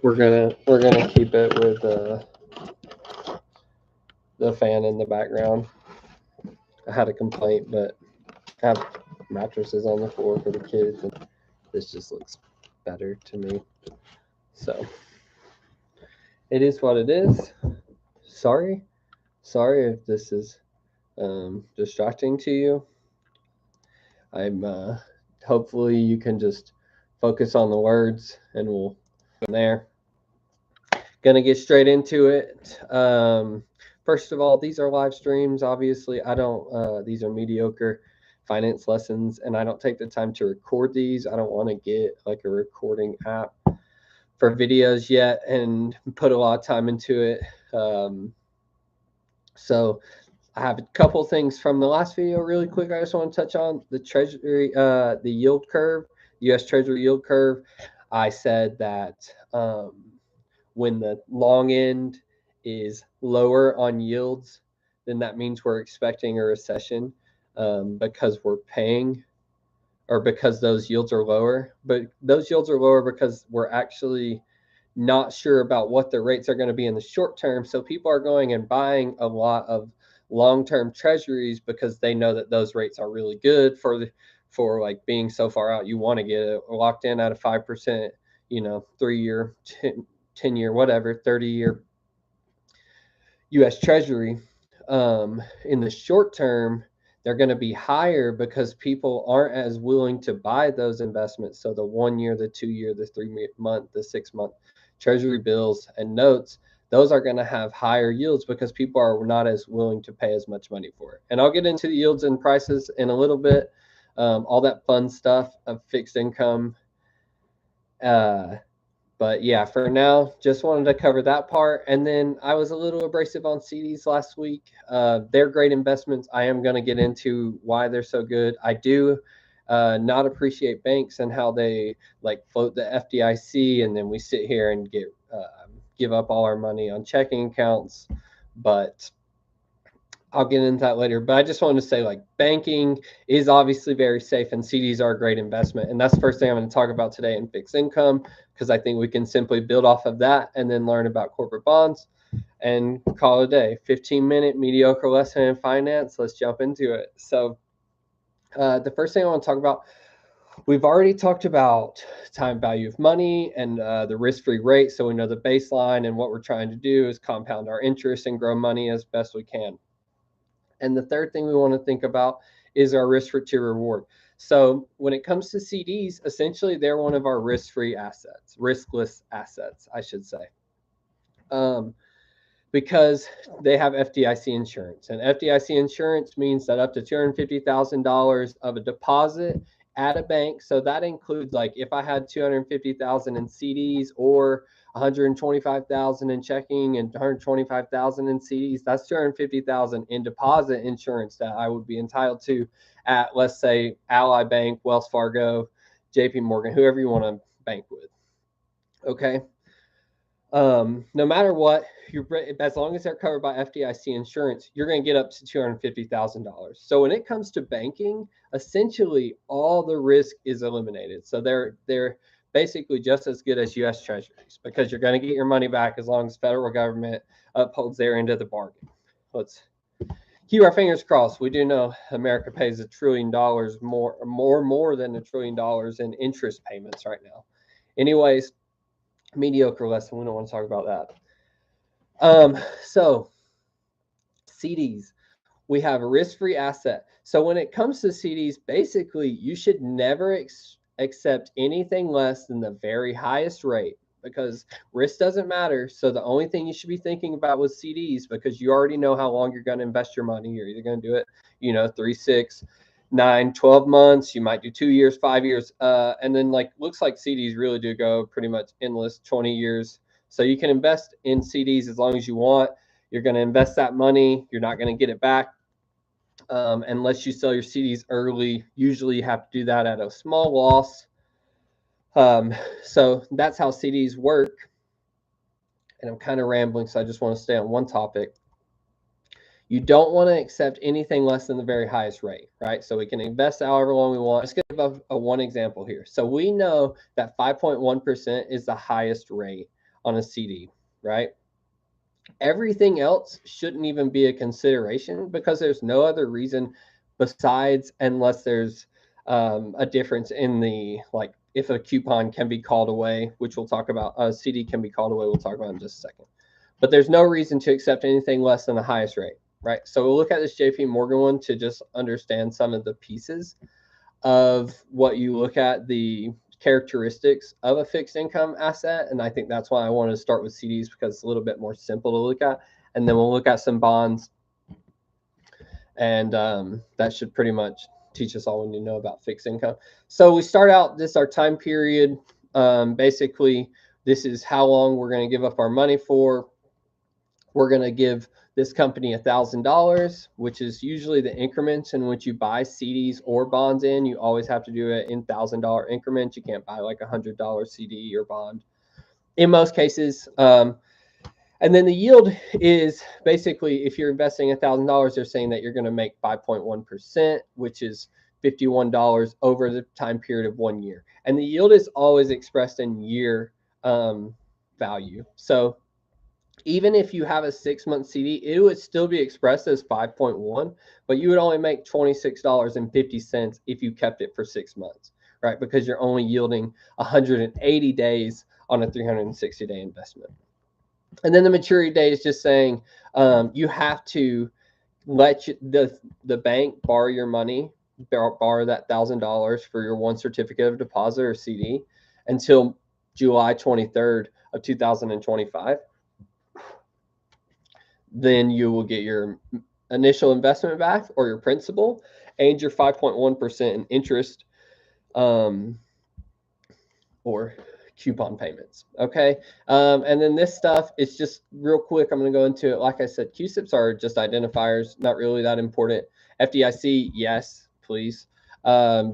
We're gonna keep it with the fan in the background. I had a complaint, but I have mattresses on the floor for the kids, and this just looks better to me. So it is what it is. Sorry, sorry if this is distracting to you. I'm hopefully you can just focus on the words, and we'll go from there. Gonna get straight into it. First of all, these are live streams. Obviously, I don't. These are mediocre finance lessons, and I don't take the time to record these. I don't want to get like a recording app for videos yet and put a lot of time into it. So I have a couple things from the last video really quick. I just want to touch on the treasury, the yield curve, U.S. Treasury yield curve. I said that when the long end is lower on yields, then that means we're expecting a recession because we're paying or because those yields are lower. But those yields are lower because we're actually not sure about what the rates are going to be in the short term. So people are going and buying a lot of long-term treasuries because they know that those rates are really good for like being so far out. You want to get it locked in at a 5%, 3-year, 10-year, whatever, 30-year U.S. Treasury. In the short term, they're going to be higher because people aren't as willing to buy those investments. So the 1 year, the 2 year, the 3 month, the 6 month Treasury bills and notes, those are going to have higher yields because people are not as willing to pay as much money for it. And I'll get into the yields and prices in a little bit, all that fun stuff of fixed income. But yeah, for now, just wanted to cover that part. And then I was a little abrasive on CDs last week. They're great investments. I am going to get into why they're so good. I do not appreciate banks and how they like float the FDIC, and then we sit here and give up all our money on checking accounts. But I'll get into that later. But I just wanted to say, like, banking is obviously very safe, and CDs are a great investment. And that's the first thing I'm going to talk about today in fixed income, because I think we can simply build off of that and then learn about corporate bonds and call it a day. 15-minute mediocre lesson in finance. Let's jump into it. So the first thing I want to talk about, we've already talked about time value of money and the risk-free rate. So we know the baseline, and what we're trying to do is compound our interest and grow money as best we can. And the third thing we want to think about is our risk to reward. So when it comes to CDs, essentially they're one of our risk-free assets, riskless assets, I should say, because they have FDIC insurance. And FDIC insurance means that up to $250,000 of a deposit at a bank. So that includes, like, if I had $250,000 in CDs or $125,000 in checking and $125,000 in CDs, that's $250,000 in deposit insurance that I would be entitled to at, let's say, Ally Bank, Wells Fargo, JP Morgan, whoever you want to bank with. Okay. No matter what, as long as they're covered by FDIC insurance, you're going to get up to $250,000. So when it comes to banking, essentially all the risk is eliminated. So they're basically just as good as U.S. Treasuries, because you're going to get your money back as long as the federal government upholds their end of the bargain. Let's keep our fingers crossed. We do know America pays $1 trillion more than $1 trillion in interest payments right now. Anyways, mediocre lesson. We don't want to talk about that. So CDs, we have a risk-free asset. So when it comes to CDs, basically you should never accept anything less than the very highest rate, because risk doesn't matter. So the only thing you should be thinking about with CDs, because you already know how long you're going to invest your money. You're either going to do it, 3, 6, 9, 12 months. You might do 2 years, 5 years. And then looks like CDs really do go pretty much endless, 20 years. So you can invest in CDs as long as you want. You're going to invest that money. You're not going to get it back unless you sell your CDs early. Usually you have to do that at a small loss. So that's how CDs work. And I'm kind of rambling, so I just want to stay on one topic. You don't want to accept anything less than the very highest rate, right? So we can invest however long we want. Let's give a one example here. So we know that 5.1% is the highest rate on a CD, right? Everything else shouldn't even be a consideration because there's no other reason besides, unless there's a difference in the, like, if a coupon can be called away, which we'll talk about, a CD can be called away, we'll talk about in just a second. But there's no reason to accept anything less than the highest rate, right? So we'll look at this JP Morgan one to just understand some of the pieces of what you look at, the characteristics of a fixed income asset. And I think that's why I wanted to start with CDs, because it's a little bit more simple to look at. And then we'll look at some bonds. And that should pretty much teach us all we need to know about fixed income. So we start out, this our time period. Basically, this is how long we're going to give up our money for. We're going to give this company $1,000, which is usually the increments in which you buy CDs or bonds in. You always have to do it in $1,000 increments. You can't buy like $100 CD or bond in most cases. And then the yield is basically, if you're investing $1,000, they're saying that you're going to make 5.1%, which is $51 over the time period of 1 year. And the yield is always expressed in year value. So even if you have a 6-month CD, it would still be expressed as 5.1, but you would only make $26.50 if you kept it for 6 months, right? Because you're only yielding 180 days on a 360-day investment. And then the maturity date is just saying you have to let the bank borrow your money, borrow that $1,000 for your one certificate of deposit or CD until July 23rd of 2025. Then you will get your initial investment back, or your principal, and your 5.1% in interest or coupon payments. Okay. And then this stuff is just real quick. I'm going to go into it. Like I said, QSIPs are just identifiers, not really that important. FDIC, yes, please.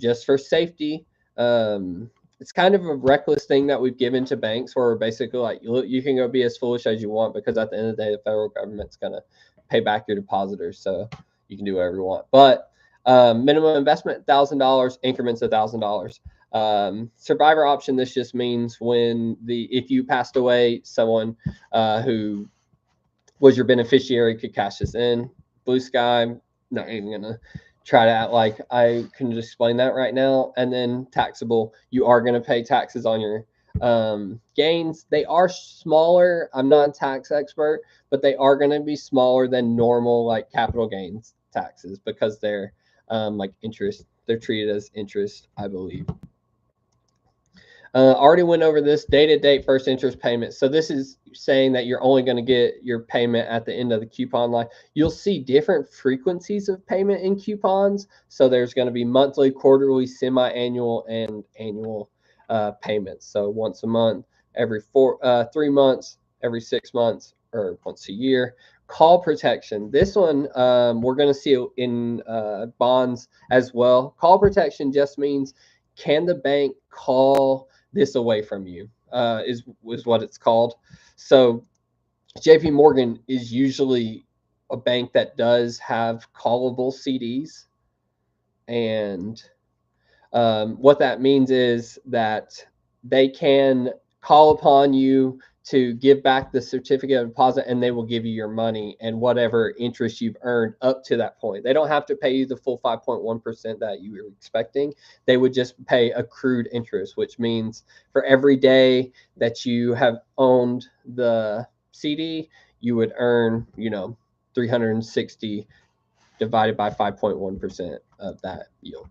Just for safety. It's kind of a reckless thing that we've given to banks, where we're basically like, you can go be as foolish as you want, because at the end of the day, the federal government's going to pay back your depositors. So you can do whatever you want. But minimum investment, $1,000, increments $1,000. Survivor option, this just means if you passed away, someone who was your beneficiary could cash this in. Blue sky, not even going to try to act like I can just explain that right now. And then taxable, you are going to pay taxes on your gains. They are smaller. I'm not a tax expert, but they are going to be smaller than normal, like capital gains taxes, because they're like interest. They're treated as interest, I believe. Already went over this date first interest payment. So this is saying that you're only going to get your payment at the end of the coupon life. You'll see different frequencies of payment in coupons. So there's going to be monthly, quarterly, semi-annual, and annual payments. So once a month, every 3 months, every 6 months, or once a year. Call protection. This one we're going to see in bonds as well. Call protection just means, can the bank call this away from you, is what it's called. So JP Morgan is usually a bank that does have callable CDs. And what that means is that they can call upon you to give back the certificate of deposit, and they will give you your money and whatever interest you've earned up to that point. They don't have to pay you the full 5.1% that you were expecting. They would just pay accrued interest, which means for every day that you have owned the CD, you would earn, 360 divided by 5.1% of that yield.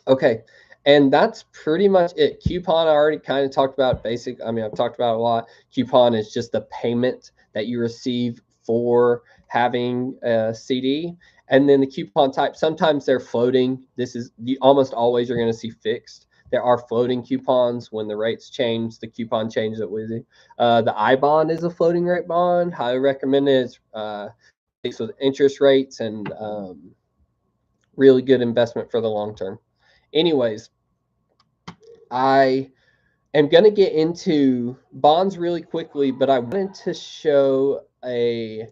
Okay. And that's pretty much it. Coupon, I already kind of talked about basic. I mean, I've talked about it a lot. Coupon is just the payment that you receive for having a CD. And then the coupon type, sometimes they're floating. This is almost always you're going to see fixed. There are floating coupons. When the rates change, the coupon changes it with it. The I bond is a floating rate bond. Highly recommend it. It's with interest rates, and really good investment for the long term. Anyways, I am going to get into bonds really quickly, but I wanted to show a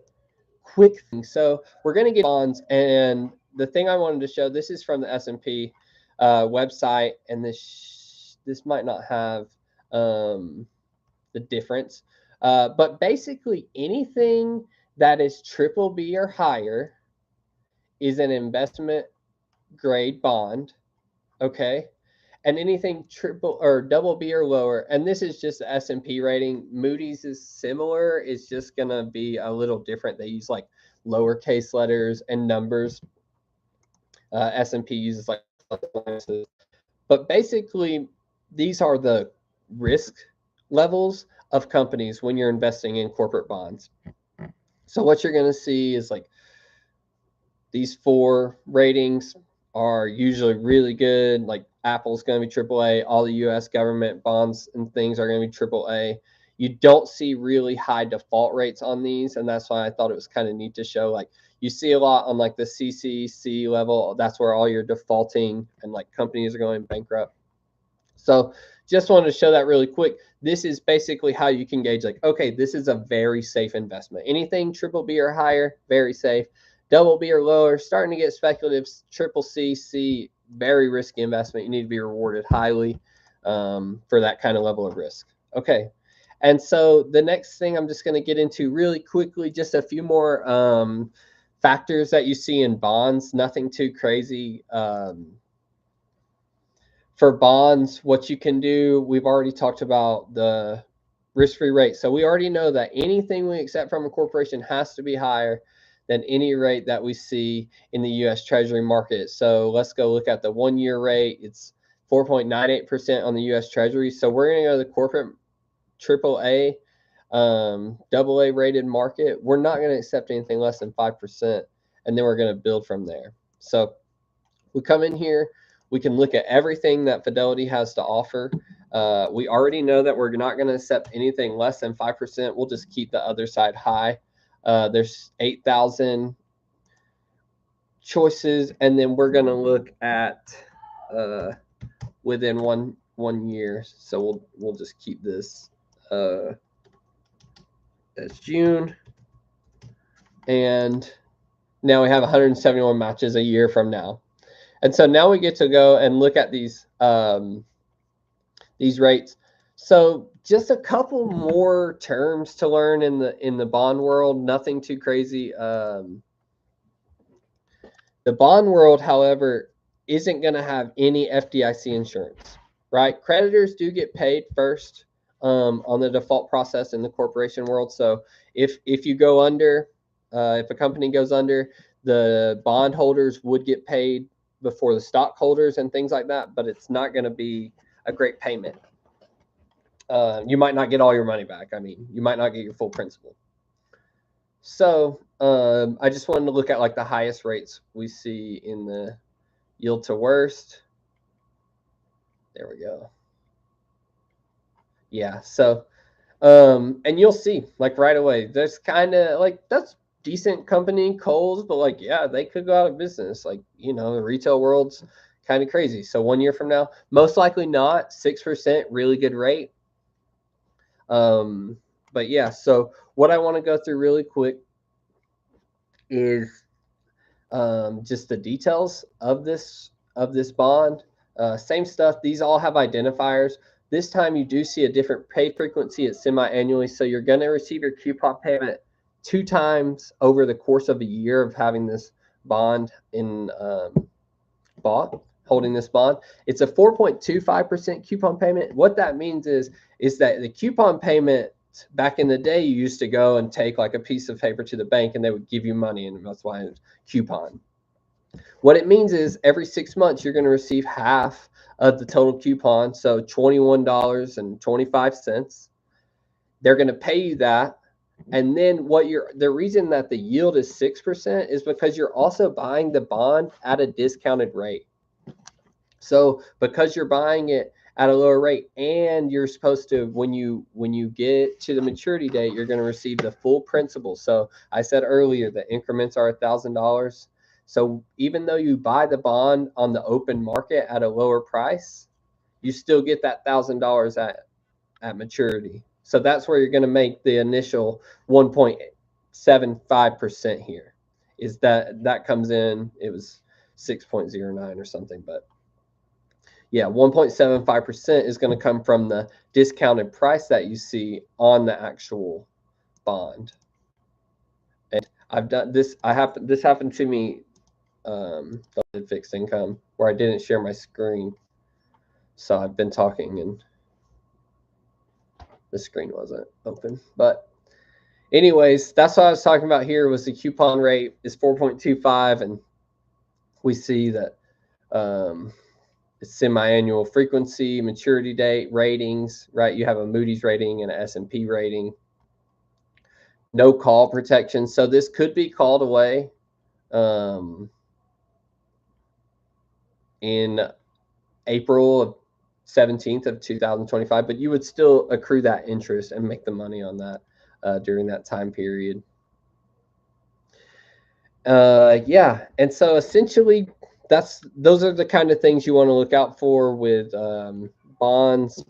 quick thing. So we're going to get bonds, and the thing I wanted to show, this is from the S&P website, and this might not have the difference. But basically anything that is triple B or higher is an investment grade bond. Okay. And anything triple or double B or lower, and this is just the S&P rating. Moody's is similar. It's just going to be a little different. They use like lowercase letters and numbers. S&P uses like, but basically these are the risk levels of companies when you're investing in corporate bonds. So what you're going to see is like these 4 ratings are usually really good. Like Apple's going to be AAA. All the U.S. government bonds and things are going to be AAA. You don't see really high default rates on these, and that's why I thought it was kind of neat to show. Like you see a lot on like the CCC level. That's where all your defaulting and like companies are going bankrupt. So just wanted to show that really quick. This is basically how you can gauge like, okay, this is a very safe investment. Anything triple B or higher, very safe. Double B or lower, starting to get speculative. Triple C, C, very risky investment. You need to be rewarded highly for that kind of level of risk. Okay. And so the next thing I'm just going to get into really quickly, just a few more factors that you see in bonds, nothing too crazy. For bonds, what you can do, we've already talked about the risk-free rate. So we already know that anything we accept from a corporation has to be higher than any rate that we see in the U.S. Treasury market. So let's go look at the 1-year rate. It's 4.98% on the U.S. Treasury. So we're going to go to the corporate AAA, AA rated market. We're not going to accept anything less than 5%, and then we're going to build from there. So we come in here. We can look at everything that Fidelity has to offer. We already know that we're not going to accept anything less than 5%. We'll just keep the other side high. There's 8,000 choices, and then we're going to look at within one year. So we'll just keep this as June, and now we have 171 matches a year from now. And so now we get to go and look at these rates. So just a couple more terms to learn in the bond world. Nothing too crazy. The bond world, however, isn't going to have any FDIC insurance, right? Creditors do get paid first on the default process in the corporation world. So if you go under, if a company goes under, the bondholders would get paid before the stockholders and things like that, but it's not going to be a great payment. You might not get all your money back. I mean, you might not get your full principal. So I just wanted to look at like the highest rates we see in the yield to worst. There we go. Yeah. So, and you'll see like right away, there's kind of like, that's decent company, Kohl's, but like, yeah, they could go out of business. Like, you know, the retail world's kind of crazy. So 1 year from now, most likely not. 6%, really good rate. But yeah, so what I want to go through really quick is just the details of this bond. Same stuff. These all have identifiers. This time you do see a different pay frequency. It's semi-annually, so you're going to receive your coupon payment 2 times over the course of a year of having this bond in holding this bond. It's a 4.25% coupon payment. What that means is that the coupon payment back in the day, you used to go and take like a piece of paper to the bank and they would give you money, and that's why it's coupon. What it means is every 6 months you're going to receive half of the total coupon, so $21.25. They're going to pay you that. And then the reason that the yield is 6% is because you're also buying the bond at a discounted rate. So because you're buying it at a lower rate, and you're supposed to, when you get to the maturity date, you're going to receive the full principal. So I said earlier that increments are $1,000. So even though you buy the bond on the open market at a lower price, you still get that $1,000 at maturity. So that's where you're going to make the initial 1.75% here. Is that comes in? It was 6.09 or something, but Yeah, 1.75% is going to come from the discounted price that you see on the actual bond. And I've done this. This happened to me. Fixed income where I didn't share my screen, so I've been talking and the screen wasn't open. But anyways, that's what I was talking about here. Was the coupon rate is 4.25, and we see that it's semi-annual frequency, maturity date, ratings, right? You have a Moody's rating and an S&P rating. No call protection. So this could be called away in April of 17th of 2025, but you would still accrue that interest and make the money on that during that time period. Yeah, and so essentially those are the kind of things you want to look out for with bonds.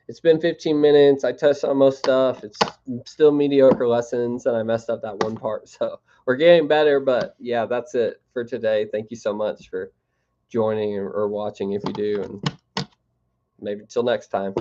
It's been 15 minutes. I touched on most stuff. It's still mediocre lessons, and I messed up that one part. So we're getting better, but yeah, that's it for today. Thank you so much for joining or watching if you do, and maybe till next time.